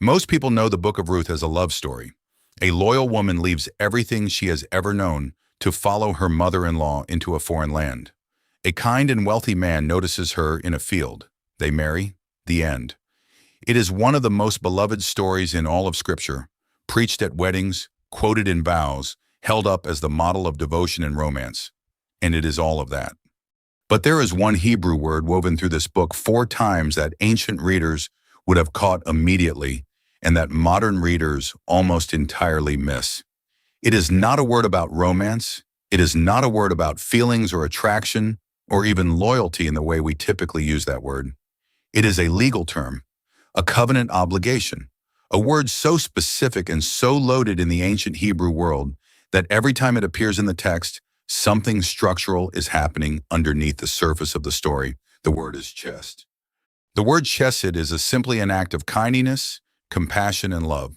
Most people know the Book of Ruth as a love story. A loyal woman leaves everything she has ever known to follow her mother-in-law into a foreign land. A kind and wealthy man notices her in a field. They marry. The end. It is one of the most beloved stories in all of Scripture, preached at weddings, quoted in vows, held up as the model of devotion and romance. And it is all of that. But there is one Hebrew word woven through this book 4 times that ancient readers would have caught immediately, and that modern readers almost entirely miss. It is not a word about romance. It is not a word about feelings or attraction, or even loyalty in the way we typically use that word. It is a legal term, a covenant obligation, a word so specific and so loaded in the ancient Hebrew world that every time it appears in the text, something structural is happening underneath the surface of the story. The word is chesed. The word chesed is simply an act of kindness, compassion, and love.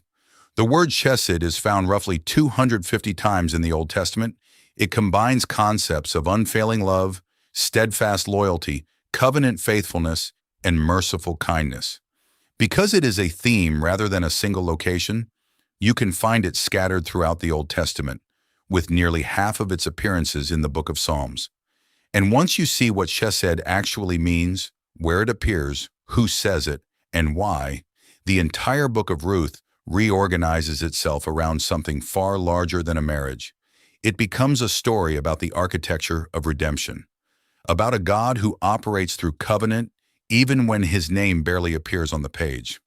The word chesed is found roughly 250 times in the Old Testament. It combines concepts of unfailing love, steadfast loyalty, covenant faithfulness, and merciful kindness. Because it is a theme rather than a single location, you can find it scattered throughout the Old Testament, with nearly half of its appearances in the book of Psalms. And once you see what chesed actually means, where it appears, who says it, and why, the entire book of Ruth reorganizes itself around something far larger than a marriage. It becomes a story about the architecture of redemption, about a God who operates through covenant even when his name barely appears on the page,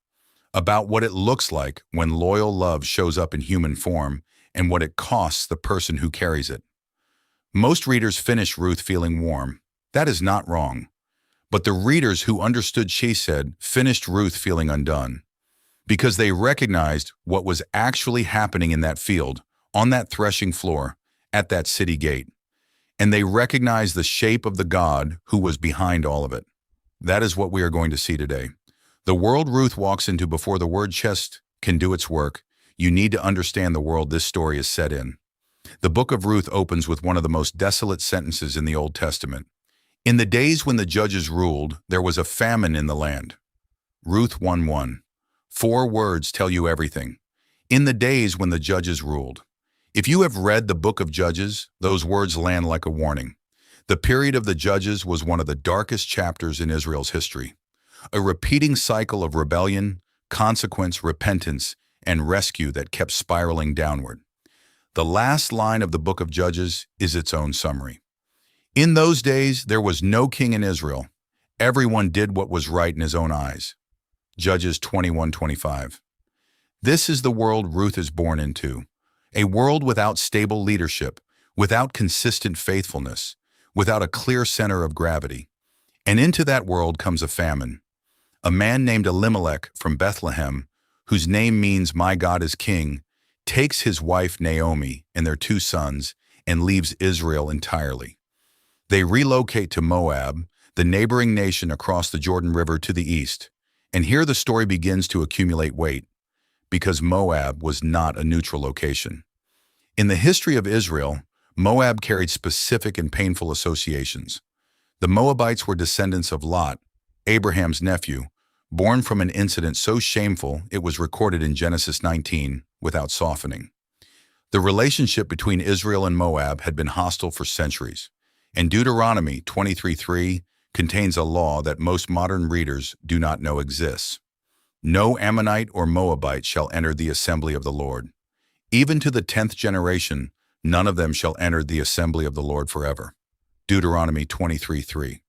about what it looks like when loyal love shows up in human form and what it costs the person who carries it. Most readers finish Ruth feeling warm. That is not wrong. But the readers who understood chesed finished Ruth feeling undone, because they recognized what was actually happening in that field, on that threshing floor, at that city gate. And they recognized the shape of the God who was behind all of it. That is what we are going to see today. The world Ruth walks into before the word chesed can do its work. You need to understand the world this story is set in. The book of Ruth opens with one of the most desolate sentences in the Old Testament. In the days when the judges ruled, there was a famine in the land. Ruth 1:1. 4 words tell you everything. In the days when the judges ruled. If you have read the book of Judges, those words land like a warning. The period of the Judges was one of the darkest chapters in Israel's history. A repeating cycle of rebellion, consequence, repentance, and rescue that kept spiraling downward. The last line of the book of Judges is its own summary. In those days, there was no king in Israel. Everyone did what was right in his own eyes. Judges 21:25. This is the world Ruth is born into. A world without stable leadership, without consistent faithfulness, without a clear center of gravity. And into that world comes a famine. A man named Elimelech from Bethlehem, whose name means "My God is King," takes his wife Naomi and their 2 sons and leaves Israel entirely. They relocate to Moab, the neighboring nation across the Jordan River to the east. And here the story begins to accumulate weight, because Moab was not a neutral location. In the history of Israel, Moab carried specific and painful associations. The Moabites were descendants of Lot, Abraham's nephew, born from an incident so shameful it was recorded in Genesis 19 without softening. The relationship between Israel and Moab had been hostile for centuries, and Deuteronomy 23:3 contains a law that most modern readers do not know exists. No Ammonite or Moabite shall enter the assembly of the Lord. Even to the 10th generation, none of them shall enter the assembly of the Lord forever. Deuteronomy 23:3.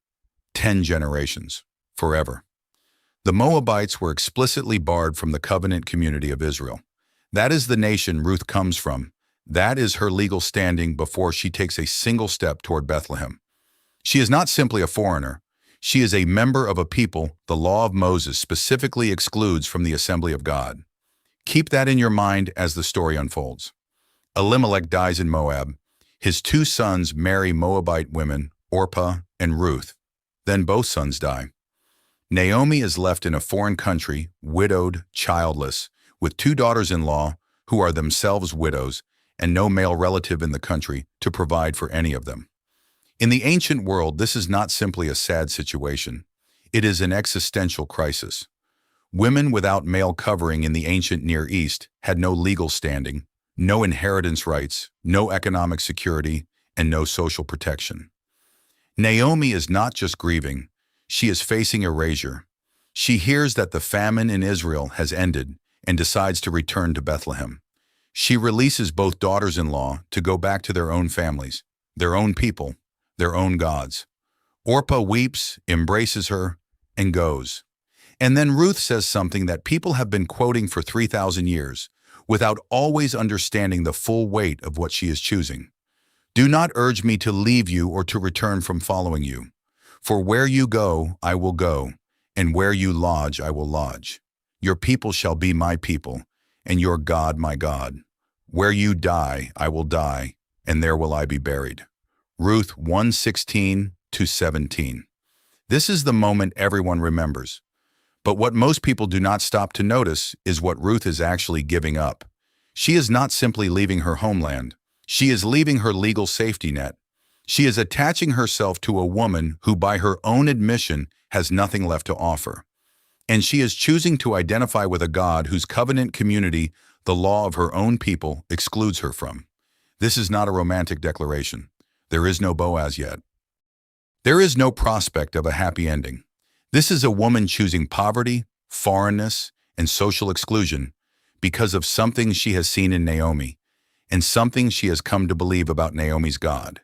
10 generations, forever. The Moabites were explicitly barred from the covenant community of Israel. That is the nation Ruth comes from. That is her legal standing before she takes a single step toward Bethlehem. She is not simply a foreigner. She is a member of a people the law of Moses specifically excludes from the assembly of God. Keep that in your mind as the story unfolds. Elimelech dies in Moab. His 2 sons marry Moabite women, Orpah and Ruth. Then both sons die. Naomi is left in a foreign country, widowed, childless, with 2 daughters-in-law who are themselves widows and no male relative in the country to provide for any of them. In the ancient world, this is not simply a sad situation. It is an existential crisis. Women without male covering in the ancient Near East had no legal standing, no inheritance rights, no economic security, and no social protection. Naomi is not just grieving, she is facing erasure. She hears that the famine in Israel has ended and decides to return to Bethlehem. She releases both daughters-in-law to go back to their own families, their own people, their own gods. Orpah weeps, embraces her, and goes. And then Ruth says something that people have been quoting for 3,000 years, without always understanding the full weight of what she is choosing. Do not urge me to leave you or to return from following you. For where you go, I will go, and where you lodge, I will lodge. Your people shall be my people, and your God my God. Where you die, I will die, and there will I be buried. Ruth 1:16-17. This is the moment everyone remembers. But what most people do not stop to notice is what Ruth is actually giving up. She is not simply leaving her homeland. She is leaving her legal safety net. She is attaching herself to a woman who, by her own admission, has nothing left to offer. And she is choosing to identify with a God whose covenant community the law of her own people excludes her from. This is not a romantic declaration. There is no Boaz yet. There is no prospect of a happy ending. This is a woman choosing poverty, foreignness, and social exclusion because of something she has seen in Naomi, and something she has come to believe about Naomi's God.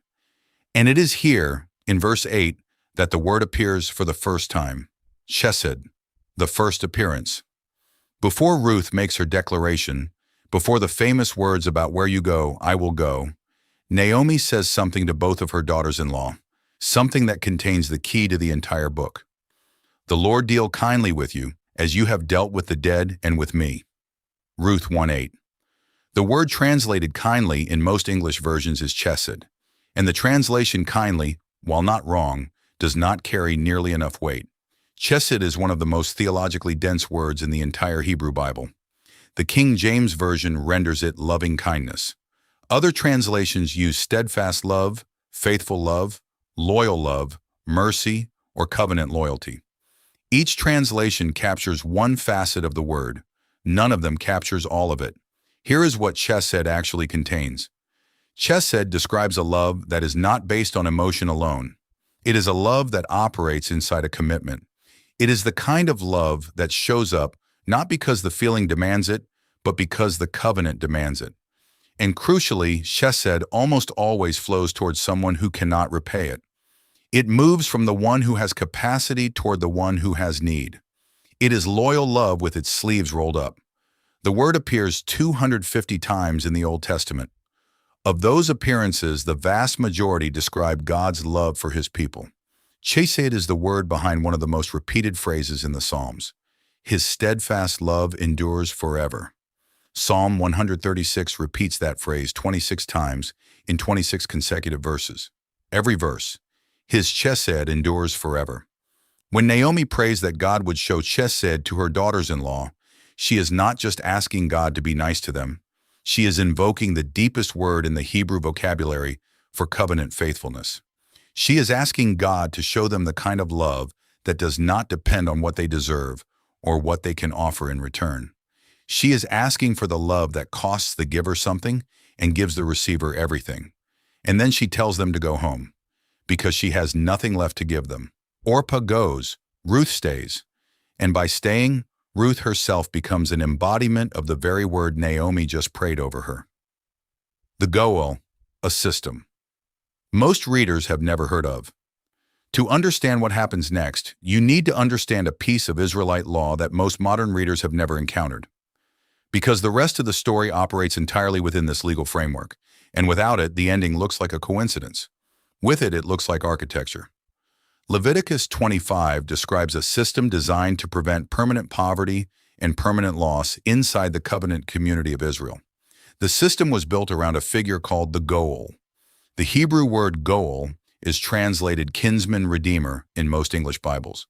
And it is here, in verse 8, that the word appears for the first time, chesed, the first appearance. Before Ruth makes her declaration, before the famous words about where you go, I will go, Naomi says something to both of her daughters-in-law, something that contains the key to the entire book. The Lord deal kindly with you, as you have dealt with the dead and with me. Ruth 1:8. The word translated kindly in most English versions is chesed, and the translation kindly, while not wrong, does not carry nearly enough weight. Chesed is one of the most theologically dense words in the entire Hebrew Bible. The King James Version renders it loving kindness. Other translations use steadfast love, faithful love, loyal love, mercy, or covenant loyalty. Each translation captures one facet of the word. None of them captures all of it. Here is what chesed actually contains. Chesed describes a love that is not based on emotion alone. It is a love that operates inside a commitment. It is the kind of love that shows up not because the feeling demands it, but because the covenant demands it. And crucially, chesed almost always flows towards someone who cannot repay it. It moves from the one who has capacity toward the one who has need. It is loyal love with its sleeves rolled up. The word appears 250 times in the Old Testament. Of those appearances, the vast majority describe God's love for his people. Chesed is the word behind one of the most repeated phrases in the Psalms. His steadfast love endures forever. Psalm 136 repeats that phrase 26 times in 26 consecutive verses. Every verse, his chesed endures forever. When Naomi prays that God would show chesed to her daughters-in-law, she is not just asking God to be nice to them. She is invoking the deepest word in the Hebrew vocabulary for covenant faithfulness. She is asking God to show them the kind of love that does not depend on what they deserve or what they can offer in return. She is asking for the love that costs the giver something and gives the receiver everything. And then she tells them to go home, because she has nothing left to give them. Orpah goes, Ruth stays. And by staying, Ruth herself becomes an embodiment of the very word Naomi just prayed over her. The Goel, a system. Most readers have never heard of. To understand what happens next, you need to understand a piece of Israelite law that most modern readers have never encountered. Because the rest of the story operates entirely within this legal framework, and without it, the ending looks like a coincidence. With it, it looks like architecture. Leviticus 25 describes a system designed to prevent permanent poverty and permanent loss inside the covenant community of Israel. The system was built around a figure called the Goel. The Hebrew word Goel is translated kinsman-redeemer in most English Bibles.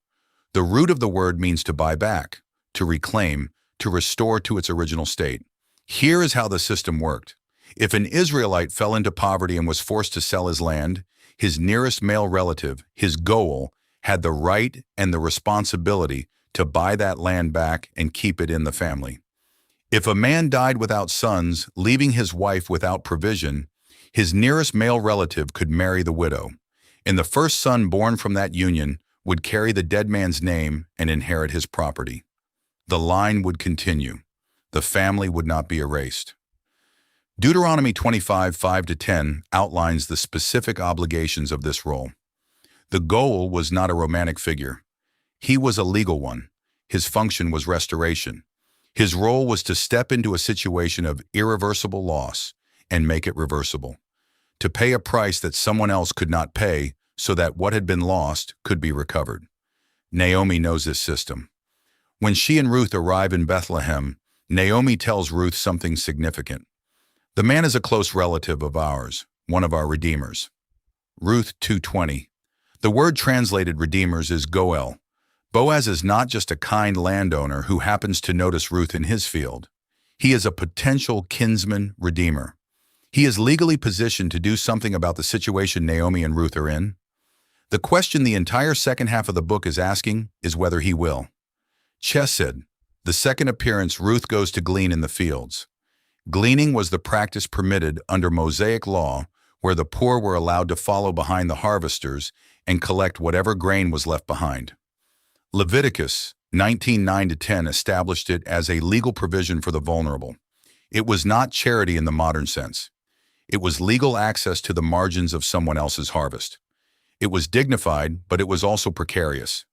The root of the word means to buy back, to reclaim, to restore to its original state. Here is how the system worked. If an Israelite fell into poverty and was forced to sell his land, his nearest male relative, his Goel, had the right and the responsibility to buy that land back and keep it in the family. If a man died without sons, leaving his wife without provision, his nearest male relative could marry the widow, and the first son born from that union would carry the dead man's name and inherit his property. The line would continue. The family would not be erased. Deuteronomy 25:5-10 outlines the specific obligations of this role. The goal was not a romantic figure. He was a legal one. His function was restoration. His role was to step into a situation of irreversible loss and make it reversible, to pay a price that someone else could not pay so that what had been lost could be recovered. Naomi knows this system. When she and Ruth arrive in Bethlehem, Naomi tells Ruth something significant. The man is a close relative of ours, one of our redeemers. Ruth 2:20. The word translated redeemers is Goel. Boaz is not just a kind landowner who happens to notice Ruth in his field. He is a potential kinsman-redeemer. He is legally positioned to do something about the situation Naomi and Ruth are in. The question the entire second half of the book is asking is whether he will. Chesed, the second appearance Ruth goes to glean in the fields. Gleaning was the practice permitted under Mosaic law, where the poor were allowed to follow behind the harvesters and collect whatever grain was left behind. Leviticus 19:9-10 established it as a legal provision for the vulnerable. It was not charity in the modern sense. It was legal access to the margins of someone else's harvest. It was dignified, but it was also precarious.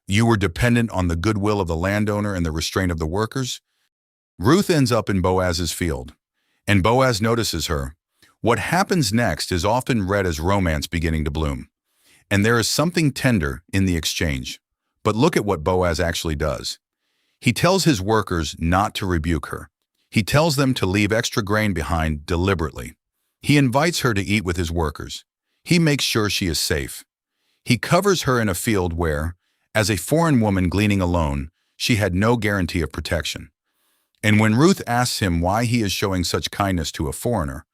You were dependent on the goodwill of the landowner and the restraint of the workers. Ruth ends up in Boaz's field, and Boaz notices her. What happens next is often read as romance beginning to bloom, and there is something tender in the exchange. But look at what Boaz actually does. He tells his workers not to rebuke her. He tells them to leave extra grain behind deliberately. He invites her to eat with his workers. He makes sure she is safe. He covers her in a field where, as a foreign woman gleaning alone, she had no guarantee of protection. And when Ruth asks him why he is showing such kindness to a foreigner,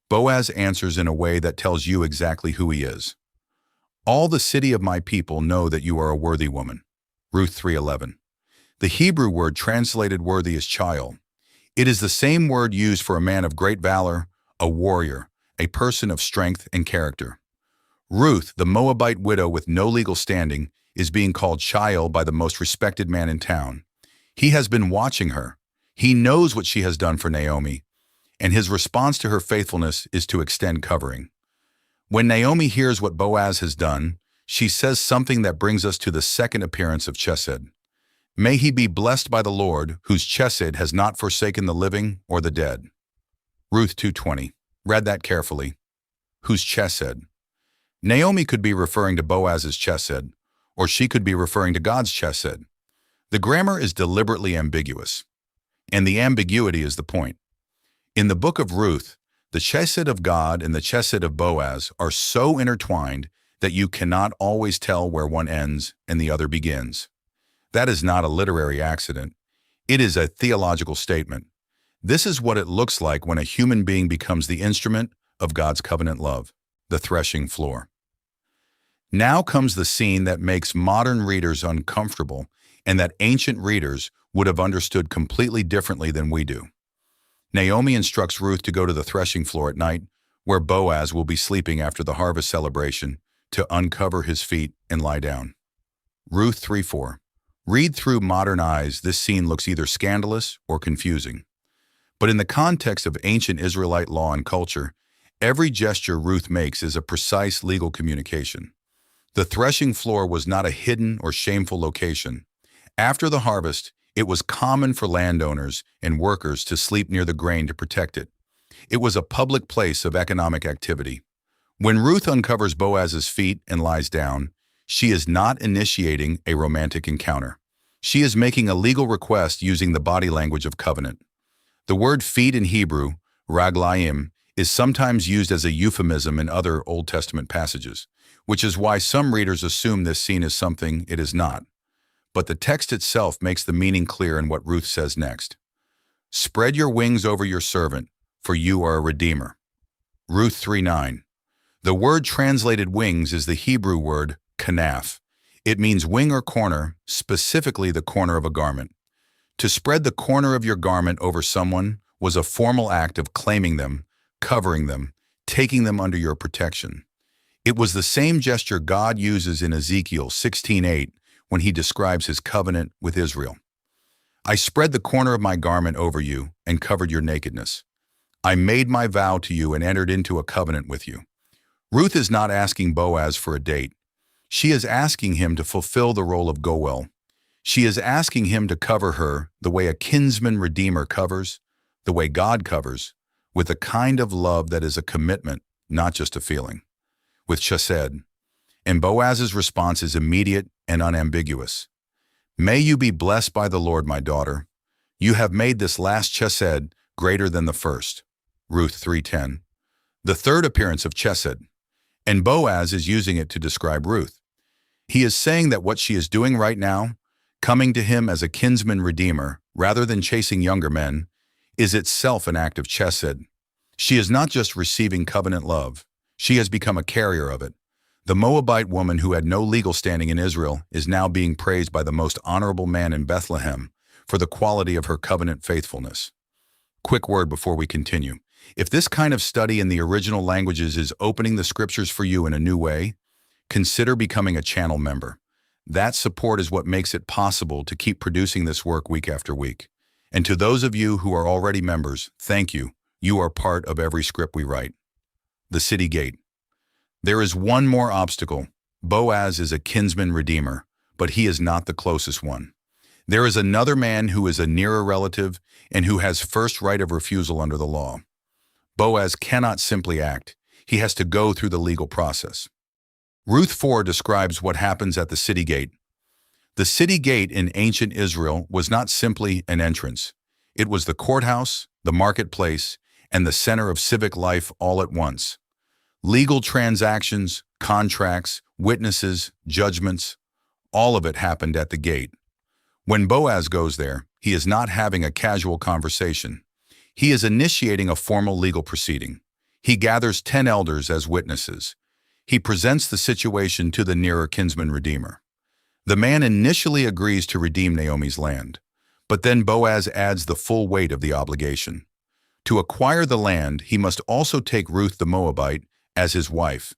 Boaz answers in a way that tells you exactly who he is. All the city of my people know that you are a worthy woman. Ruth 3:11. The Hebrew word translated worthy is chayil. It is the same word used for a man of great valor, a warrior, a person of strength and character. Ruth, the Moabite widow with no legal standing, is being called chayil by the most respected man in town. He has been watching her. He knows what she has done for Naomi, and his response to her faithfulness is to extend covering. When Naomi hears what Boaz has done, she says something that brings us to the second appearance of chesed. May he be blessed by the Lord, whose chesed has not forsaken the living or the dead. Ruth 2:20. Read that carefully. Whose chesed? Naomi could be referring to Boaz's chesed, or she could be referring to God's chesed. The grammar is deliberately ambiguous, and the ambiguity is the point. In the Book of Ruth, the chesed of God and the chesed of Boaz are so intertwined that you cannot always tell where one ends and the other begins. That is not a literary accident. It is a theological statement. This is what it looks like when a human being becomes the instrument of God's covenant love, the threshing floor. Now comes the scene that makes modern readers uncomfortable and that ancient readers would have understood completely differently than we do. Naomi instructs Ruth to go to the threshing floor at night, where Boaz will be sleeping after the harvest celebration, to uncover his feet and lie down. Ruth 3:4. Read through modern eyes, this scene looks either scandalous or confusing. But in the context of ancient Israelite law and culture, every gesture Ruth makes is a precise legal communication. The threshing floor was not a hidden or shameful location. After the harvest, it was common for landowners and workers to sleep near the grain to protect it. It was a public place of economic activity. When Ruth uncovers Boaz's feet and lies down, she is not initiating a romantic encounter. She is making a legal request using the body language of covenant. The word feet in Hebrew, raglaim, is sometimes used as a euphemism in other Old Testament passages, which is why some readers assume this scene is something it is not. But the text itself makes the meaning clear in what Ruth says next. Spread your wings over your servant, for you are a redeemer. Ruth 3:9. The word translated wings is the Hebrew word kanaf. It means wing or corner, specifically the corner of a garment. To spread the corner of your garment over someone was a formal act of claiming them, covering them, taking them under your protection. It was the same gesture God uses in Ezekiel 16:8 when he describes his covenant with Israel. I spread the corner of my garment over you and covered your nakedness. I made my vow to you and entered into a covenant with you. Ruth is not asking Boaz for a date. She is asking him to fulfill the role of Goel. She is asking him to cover her the way a kinsman-redeemer covers, the way God covers, with a kind of love that is a commitment, not just a feeling. With chesed. And Boaz's response is immediate and unambiguous. May you be blessed by the Lord, my daughter. You have made this last chesed greater than the first. Ruth 3:10. The third appearance of chesed. And Boaz is using it to describe Ruth. He is saying that what she is doing right now, coming to him as a kinsman-redeemer rather than chasing younger men, is itself an act of chesed. She is not just receiving covenant love. She has become a carrier of it. The Moabite woman who had no legal standing in Israel is now being praised by the most honorable man in Bethlehem for the quality of her covenant faithfulness. Quick word before we continue. If this kind of study in the original languages is opening the scriptures for you in a new way, consider becoming a channel member. That support is what makes it possible to keep producing this work week after week. And to those of you who are already members, thank you. You are part of every script we write. The city gate. There is one more obstacle. Boaz is a kinsman-redeemer, but he is not the closest one. There is another man who is a nearer relative and who has first right of refusal under the law. Boaz cannot simply act. He has to go through the legal process. Ruth 4 describes what happens at the city gate. The city gate in ancient Israel was not simply an entrance. It was the courthouse, the marketplace, and the center of civic life all at once. Legal transactions, contracts, witnesses, judgments, all of it happened at the gate. When Boaz goes there, he is not having a casual conversation. He is initiating a formal legal proceeding. He gathers 10 elders as witnesses. He presents the situation to the nearer kinsman-redeemer. The man initially agrees to redeem Naomi's land, but then Boaz adds the full weight of the obligation. To acquire the land, he must also take Ruth the Moabite as his wife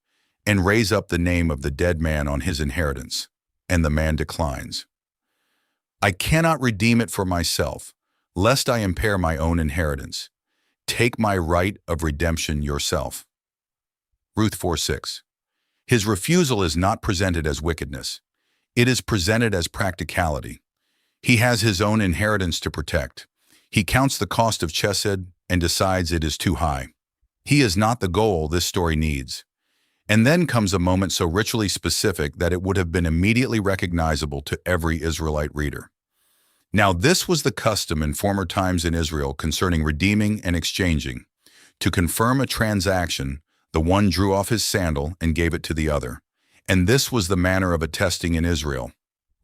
and raise up the name of the dead man on his inheritance. And the man declines. I cannot redeem it for myself, lest I impair my own inheritance. Take my right of redemption yourself. Ruth 4:6. His refusal is not presented as wickedness. It is presented as practicality. He has his own inheritance to protect. He counts the cost of chesed and decides it is too high. He is not the goal this story needs. And then comes a moment so ritually specific that it would have been immediately recognizable to every Israelite reader. Now this was the custom in former times in Israel concerning redeeming and exchanging. To confirm a transaction, the one drew off his sandal and gave it to the other. And this was the manner of attesting in Israel.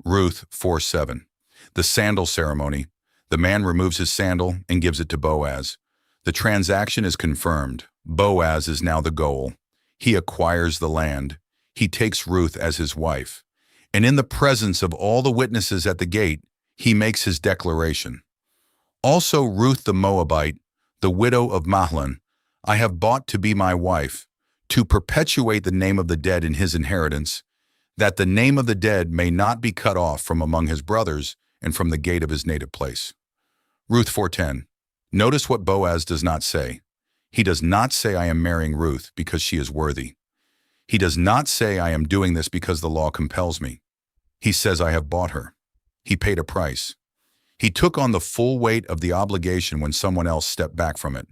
Ruth 4:7. The sandal ceremony. The man removes his sandal and gives it to Boaz. The transaction is confirmed. Boaz is now the goal. He acquires the land. He takes Ruth as his wife. And in the presence of all the witnesses at the gate, he makes his declaration. Also Ruth the Moabite, the widow of Mahlon, I have bought to be my wife, to perpetuate the name of the dead in his inheritance, that the name of the dead may not be cut off from among his brothers and from the gate of his native place. Ruth 4:10. Notice what Boaz does not say. He does not say, I am marrying Ruth because she is worthy. He does not say, I am doing this because the law compels me. He says, I have bought her. He paid a price. He took on the full weight of the obligation when someone else stepped back from it.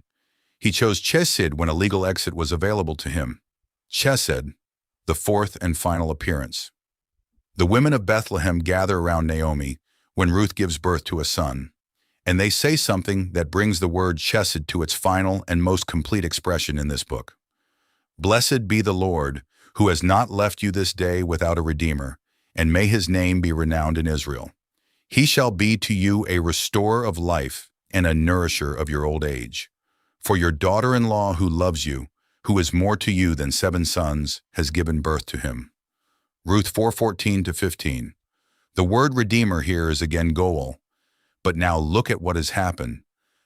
He chose chesed when a legal exit was available to him. Chesed, the fourth and final appearance. The women of Bethlehem gather around Naomi when Ruth gives birth to a son, and they say something that brings the word chesed to its final and most complete expression in this book. Blessed be the Lord, who has not left you this day without a redeemer, and may his name be renowned in Israel. He shall be to you a restorer of life and a nourisher of your old age. For your daughter-in-law who loves you, who is more to you than 7 sons, has given birth to him. Ruth 4:14-15. The word redeemer here is again Goel. But now look at what has happened.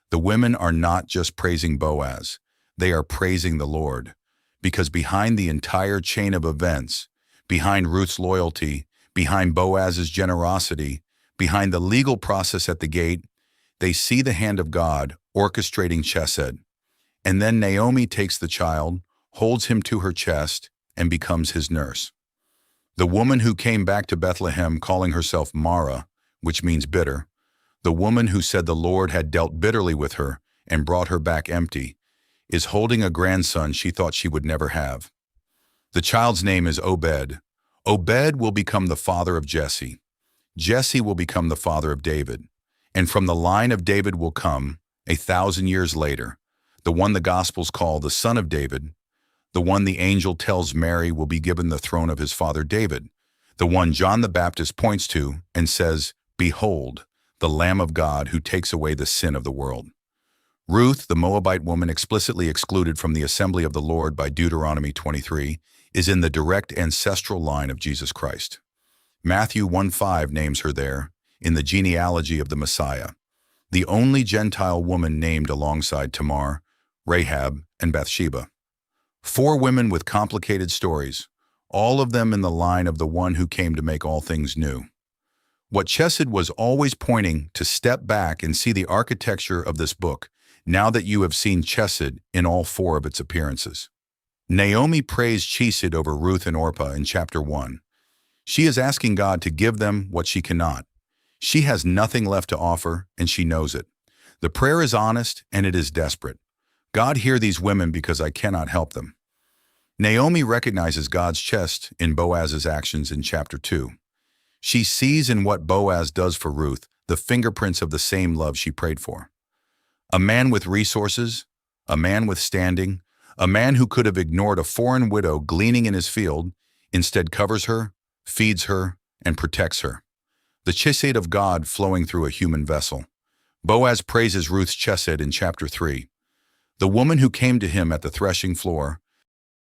The women are not just praising Boaz, they are praising the Lord. Because behind the entire chain of events, behind Ruth's loyalty, behind Boaz's generosity, behind the legal process at the gate, they see the hand of God orchestrating chesed. And then Naomi takes the child, holds him to her chest, and becomes his nurse. The woman who came back to Bethlehem calling herself Mara, which means bitter, the woman who said the Lord had dealt bitterly with her and brought her back empty, is holding a grandson she thought she would never have. The child's name is Obed. Obed will become the father of Jesse. Jesse will become the father of David. And from the line of David will come, 1,000 years later, the one the Gospels call the Son of David, the one the angel tells Mary will be given the throne of his father David, the one John the Baptist points to and says, "Behold, the Lamb of God who takes away the sin of the world." Ruth, the Moabite woman explicitly excluded from the assembly of the Lord by Deuteronomy 23, is in the direct ancestral line of Jesus Christ. Matthew 1:5 names her there, in the genealogy of the Messiah, the only Gentile woman named alongside Tamar, Rahab, and Bathsheba. 4 women with complicated stories, all of them in the line of the one who came to make all things new. What chesed was always pointing to step back and see the architecture of this book, now that you have seen chesed in all 4 of its appearances. Naomi praised chesed over Ruth and Orpah in chapter 1. She is asking God to give them what she cannot. She has nothing left to offer, and she knows it. The prayer is honest, and it is desperate. God, hear these women because I cannot help them. Naomi recognizes God's chest in Boaz's actions in chapter 2. She sees in what Boaz does for Ruth the fingerprints of the same love she prayed for. A man with resources, a man with standing, a man who could have ignored a foreign widow gleaning in his field, instead covers her, feeds her, and protects her. The chesed of God flowing through a human vessel. Boaz praises Ruth's chesed in chapter 3. The woman who came to him at the threshing floor,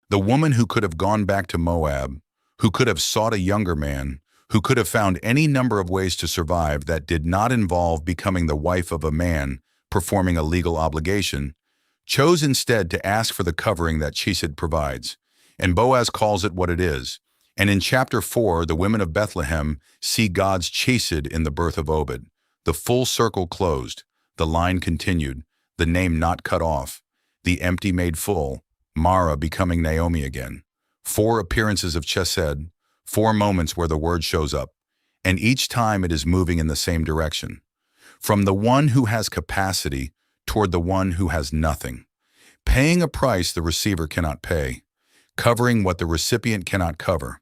the woman who could have gone back to Moab, who could have sought a younger man, who could have found any number of ways to survive that did not involve becoming the wife of a man performing a legal obligation, chose instead to ask for the covering that chesed provides. And Boaz calls it what it is. And in chapter 4, the women of Bethlehem see God's chesed in the birth of Obed. The full circle closed, the line continued, the name not cut off, the empty made full, Mara becoming Naomi again. 4 appearances of chesed, 4 moments where the word shows up, and each time it is moving in the same direction. From the one who has capacity toward the one who has nothing. Paying a price the receiver cannot pay. Covering what the recipient cannot cover.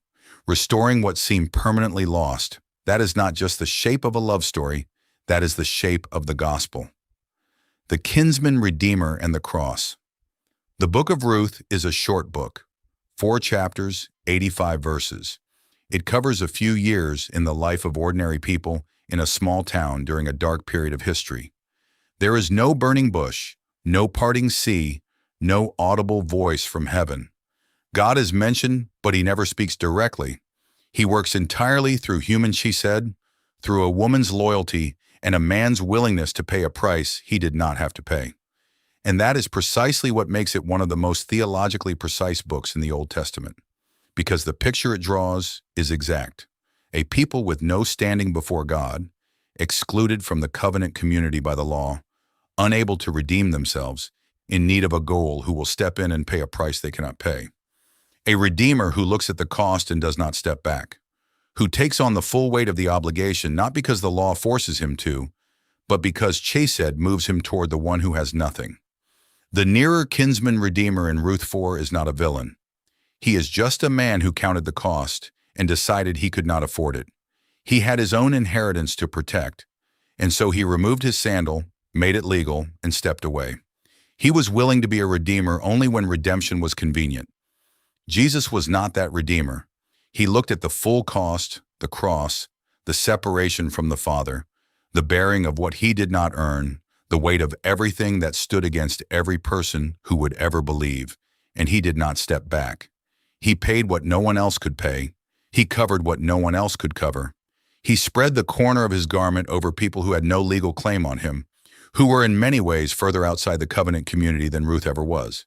Restoring what seemed permanently lost. That is not just the shape of a love story, that is the shape of the gospel. The kinsman-redeemer and the cross. The Book of Ruth is a short book, 4 chapters, 85 verses. It covers a few years in the life of ordinary people in a small town during a dark period of history. There is no burning bush, no parting sea, no audible voice from heaven. God is mentioned, but he never speaks directly. He works entirely through human chesed, through a woman's loyalty, and a man's willingness to pay a price he did not have to pay. And that is precisely what makes it one of the most theologically precise books in the Old Testament, because the picture it draws is exact. A people with no standing before God, excluded from the covenant community by the law, unable to redeem themselves, in need of a goal who will step in and pay a price they cannot pay. A redeemer who looks at the cost and does not step back, who takes on the full weight of the obligation not because the law forces him to, but because chesed moves him toward the one who has nothing. The nearer kinsman-redeemer in Ruth 4 is not a villain. He is just a man who counted the cost and decided he could not afford it. He had his own inheritance to protect, and so he removed his sandal, made it legal, and stepped away. He was willing to be a redeemer only when redemption was convenient. Jesus was not that redeemer. He looked at the full cost, the cross, the separation from the Father, the bearing of what he did not earn, the weight of everything that stood against every person who would ever believe, and he did not step back. He paid what no one else could pay. He covered what no one else could cover. He spread the corner of his garment over people who had no legal claim on him, who were in many ways further outside the covenant community than Ruth ever was.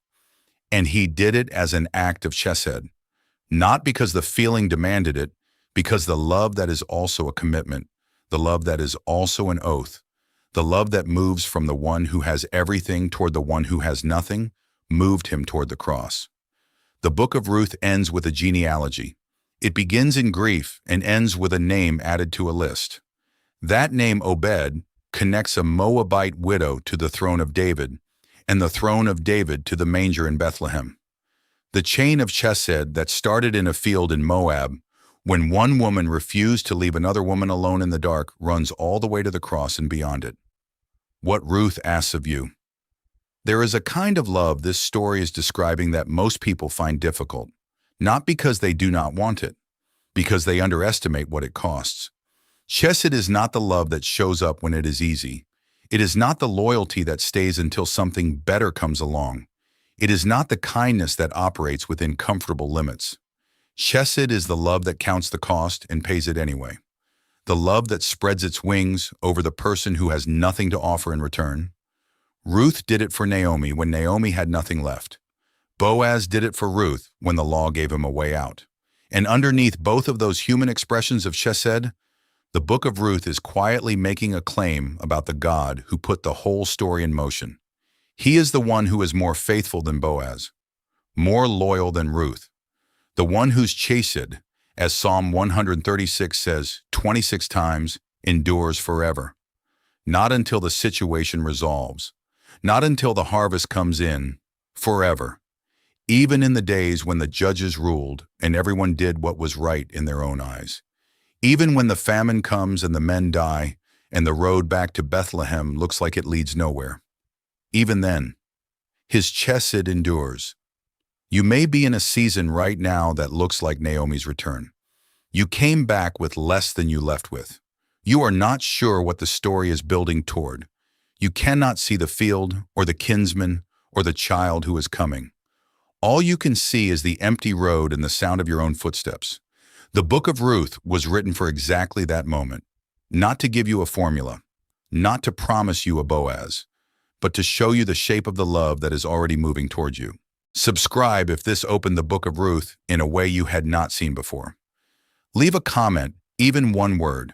And he did it as an act of chesed, not because the feeling demanded it, because the love that is also a commitment, the love that is also an oath, the love that moves from the one who has everything toward the one who has nothing, moved him toward the cross. The book of Ruth ends with a genealogy. It begins in grief and ends with a name added to a list. That name, Obed, connects a Moabite widow to the throne of David, and the throne of David to the manger in Bethlehem. The chain of chesed that started in a field in Moab, when one woman refused to leave another woman alone in the dark, runs all the way to the cross and beyond it. What Ruth asks of you. There is a kind of love this story is describing that most people find difficult, not because they do not want it, because they underestimate what it costs. Chesed is not the love that shows up when it is easy. It is not the loyalty that stays until something better comes along. It is not the kindness that operates within comfortable limits. Chesed is the love that counts the cost and pays it anyway. The love that spreads its wings over the person who has nothing to offer in return. Ruth did it for Naomi when Naomi had nothing left. Boaz did it for Ruth when the law gave him a way out. And underneath both of those human expressions of chesed, the book of Ruth is quietly making a claim about the God who put the whole story in motion. He is the one who is more faithful than Boaz, more loyal than Ruth, the one whose chesed, as Psalm 136 says 26 times, endures forever. Not until the situation resolves, not until the harvest comes in, forever. Even in the days when the judges ruled and everyone did what was right in their own eyes. Even when the famine comes and the men die and the road back to Bethlehem looks like it leads nowhere. Even then, his chesed endures. You may be in a season right now that looks like Naomi's return. You came back with less than you left with. You are not sure what the story is building toward. You cannot see the field or the kinsman or the child who is coming. All you can see is the empty road and the sound of your own footsteps. The book of Ruth was written for exactly that moment, not to give you a formula, not to promise you a Boaz, but to show you the shape of the love that is already moving towards you. Subscribe if this opened the book of Ruth in a way you had not seen before. Leave a comment, even one word.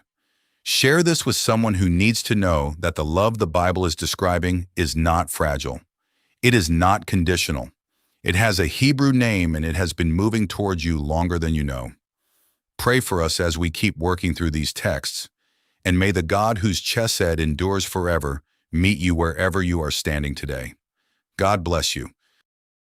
Share this with someone who needs to know that the love the Bible is describing is not fragile. It is not conditional. It has a Hebrew name and it has been moving towards you longer than you know. Pray for us as we keep working through these texts, and may the God whose chesed endures forever meet you wherever you are standing today. God bless you.